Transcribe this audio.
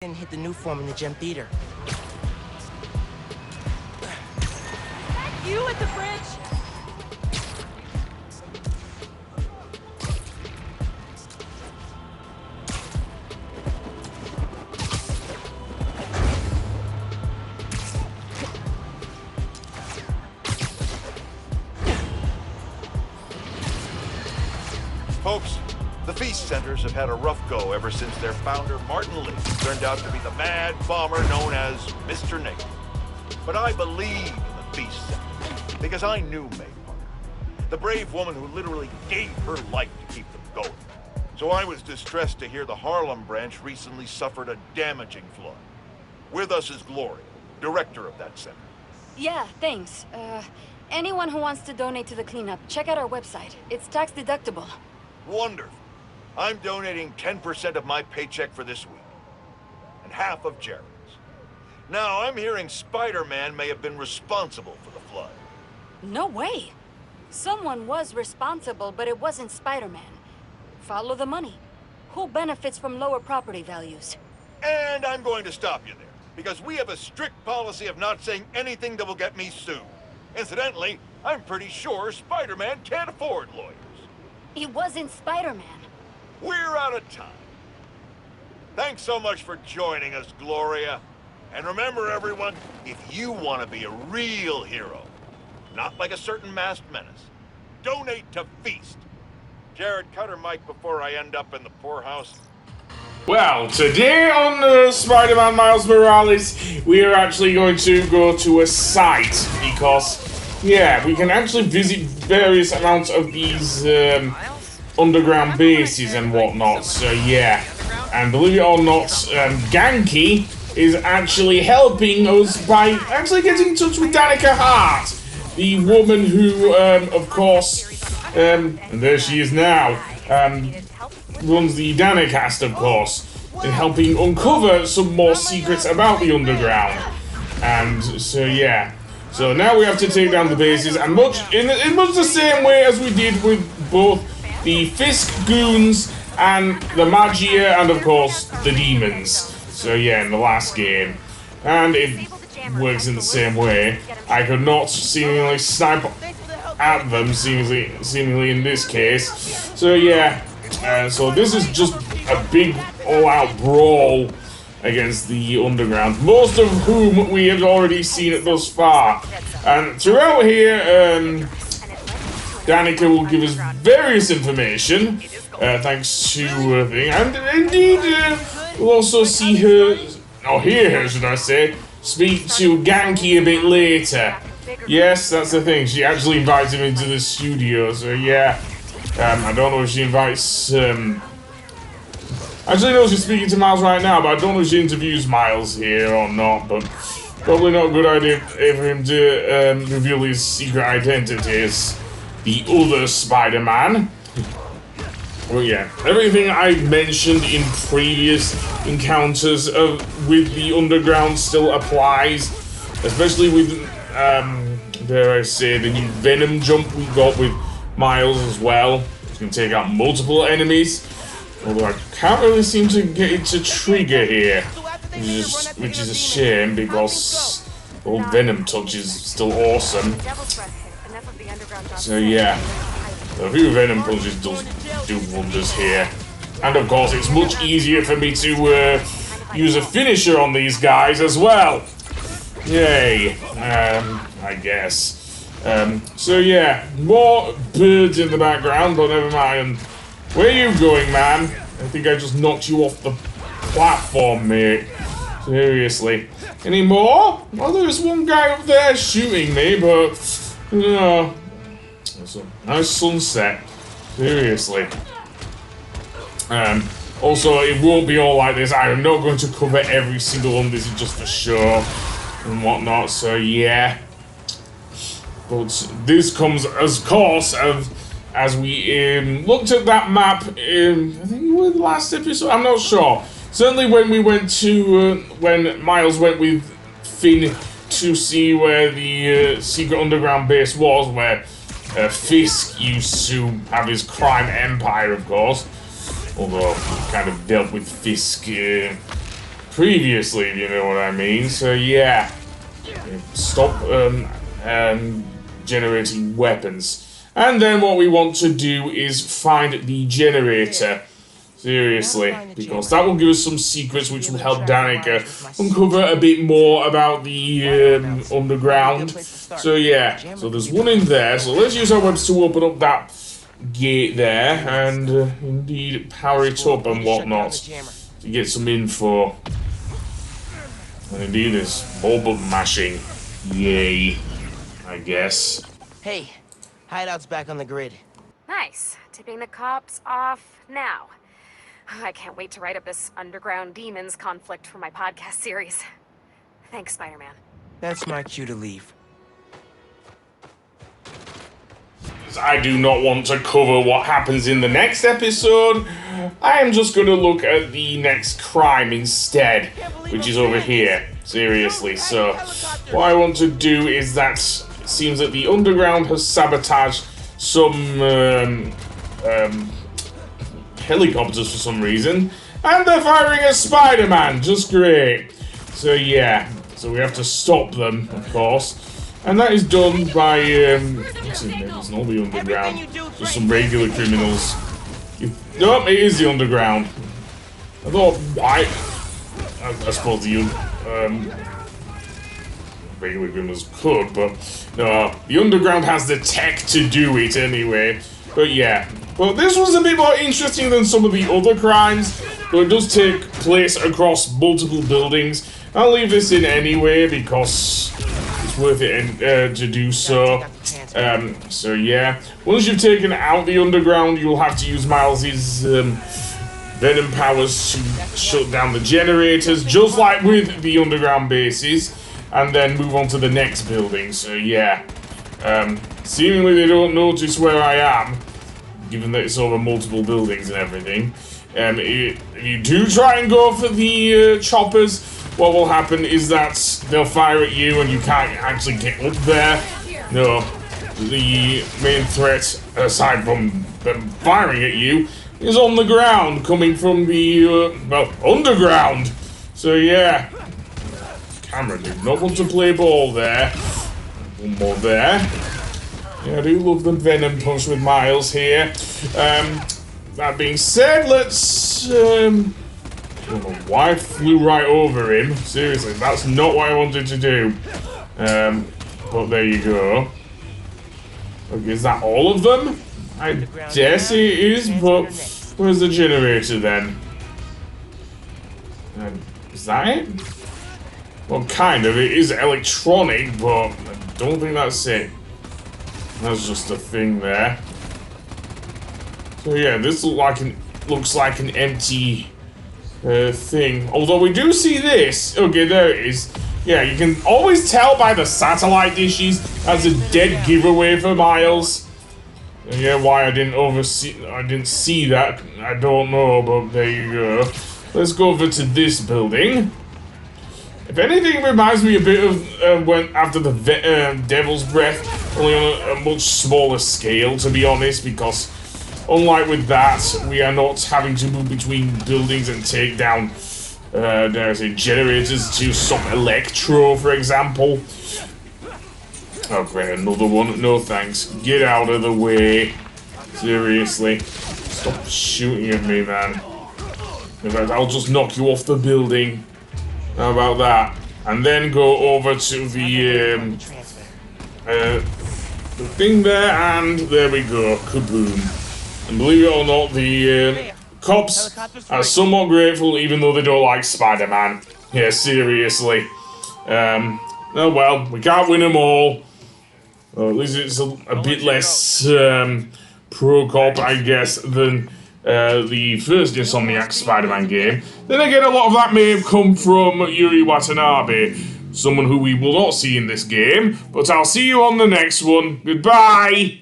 and hit the new form in the gym theater. You at the bridge! Folks, the Feast Centers have had a rough go ever since their founder, Martin Lee, turned out to be the mad bomber known as Mr. Naked. But I believe in the Feast Centers because I knew May Parker, the brave woman who literally gave her life to keep them going. So I was distressed to hear the Harlem branch recently suffered a damaging flood. With us is Gloria, director of that center. Yeah, thanks. Anyone who wants to donate to the cleanup, check out our website. It's tax deductible. Wonderful. I'm donating 10% of my paycheck for this week, and half of Jared's. Now, I'm hearing Spider-Man may have been responsible for the flood. No way. Someone was responsible, but it wasn't Spider-Man. Follow the money. Who benefits from lower property values? And I'm going to stop you there, because we have a strict policy of not saying anything that will get me sued. Incidentally, I'm pretty sure Spider-Man can't afford lawyers. It wasn't Spider-Man. We're out of time. Thanks so much for joining us, Gloria. And remember, everyone, if you want to be a real hero, not like a certain masked menace, donate to Feast. Jared, cut her mic before I end up in the poorhouse. Well, today on Spider-Man Miles Morales, we are actually going to go to a site because, yeah, we can actually visit various amounts of these underground bases and whatnot, so yeah. And believe it or not, Ganke is actually helping us by actually getting in touch with Danica Hart, the woman who, of course, and there she is now, runs the Danicast, of course, in helping uncover some more secrets about the underground. And so, yeah. So now we have to take down the bases, and in much the same way as we did with both the Fisk Goons and the Magia, and of course the Demons. So yeah, in the last game. And it works in the same way. I could not seemingly snipe at them, seemingly in this case. So yeah, so this is just a big all-out brawl against the underground, most of whom we have already seen thus far. And throughout here, Danica will give us various information, thanks to her thing, and indeed, we'll also see her, or hear her, should I say, speak to Ganke a bit later. Yes, that's the thing, she actually invites him into the studio, so yeah. I don't know if she invites, actually no, she's speaking to Miles right now, but I don't know if she interviews Miles here or not, but probably not a good idea for him to reveal his secret identity as the other Spider-Man. Well, yeah, everything I mentioned in previous encounters with the Underground still applies, especially with, dare I say, the new Venom jump we got with Miles as well. You can take out multiple enemies, although I can't really seem to get it to trigger here, which is a shame because the old Venom touch is still awesome. So yeah, a few Venom punches does do wonders here. And of course it's much easier for me to use a finisher on these guys as well. Yay, I guess. So yeah, more birds in the background, but never mind. Where are you going, man? I think I just knocked you off the platform, mate. Seriously. Any more? Well, there's one guy up there shooting me, but no. It's a nice sunset. Seriously. Also, it won't be all like this. I am not going to cover every single one. This is just for show and whatnot. So yeah. But this comes, of course, as we looked at that map in, I think it was the last episode. I'm not sure. Certainly when we went to when Miles went with Finn to see where the secret underground base was, where Fisk used to have his crime empire, of course. Although we kind of dealt with Fisk previously, if you know what I mean. So yeah, stop generating weapons. And then what we want to do is find the generator. Seriously, because that will give us some secrets which will help Danica uncover a bit more about the underground. So yeah, so there's one in there, so let's use our webs to open up that gate there and indeed power it up and whatnot to get some info. And indeed there's more button mashing. Yay, I guess. Hey, hideout's back on the grid. Nice. Tipping the cops off now. I can't wait to write up this underground demons conflict for my podcast series. Thanks, Spider-Man. That's my cue to leave. I do not want to cover what happens in the next episode. I am just going to look at the next crime instead, which is over here. Seriously, so what I want to do is that it seems that the underground has sabotaged some helicopters for some reason, and they're firing at Spider-Man. Just great. So yeah, so we have to stop them, of course. And that is done by, what's his name? It's not the underground. Just some regular criminals. Nope, it is the underground. I thought, I suppose the, regular criminals could, but no, the underground has the tech to do it anyway. But yeah, well, this was a bit more interesting than some of the other crimes, but it does take place across multiple buildings. I'll leave this in anyway because it's worth it to do so. So yeah, once you've taken out the underground, you'll have to use Miles's venom powers to shut down the generators, just like with the underground bases, and then move on to the next building. So yeah, seemingly they don't notice where I am, given that it's over multiple buildings and everything. If you do try and go for the choppers, what will happen is that they'll fire at you and you can't actually get up there. No, the main threat, aside from them firing at you, is on the ground, coming from the, well, underground. So yeah, camera did not want to play ball there. One more there. Yeah, I do love the Venom Punch with Miles here. That being said, let's, I don't know why I flew right over him. Seriously, that's not what I wanted to do. But there you go. Okay, is that all of them? I dare say it is, but where's the generator then? Is that it? Well, kind of. It is electronic, but I don't think that's it. That's just a thing there. So yeah, this looks like an empty thing. Although we do see this. Okay, there it is. Yeah, you can always tell by the satellite dishes that's a dead giveaway for Miles. Yeah, why I didn't see that, I don't know, but there you go. Let's go over to this building. If anything, it reminds me a bit of when after the Devil's Breath, only on a much smaller scale, to be honest, because unlike with that, we are not having to move between buildings and take down, dare I say, generators to stop Electro, for example. Oh great, another one. No thanks. Get out of the way. Seriously. Stop shooting at me, man. In fact, I'll just knock you off the building. How about that? And then go over to the thing there, and there we go. Kaboom. And believe it or not, the cops are somewhat grateful, even though they don't like Spider-Man. Yeah, seriously. Oh well, we can't win them all. Or at least it's a bit less pro-cop, I guess, than the first Insomniac Spider-Man game. Then again, a lot of that may have come from Yuri Watanabe, someone who we will not see in this game. But I'll see you on the next one. Goodbye!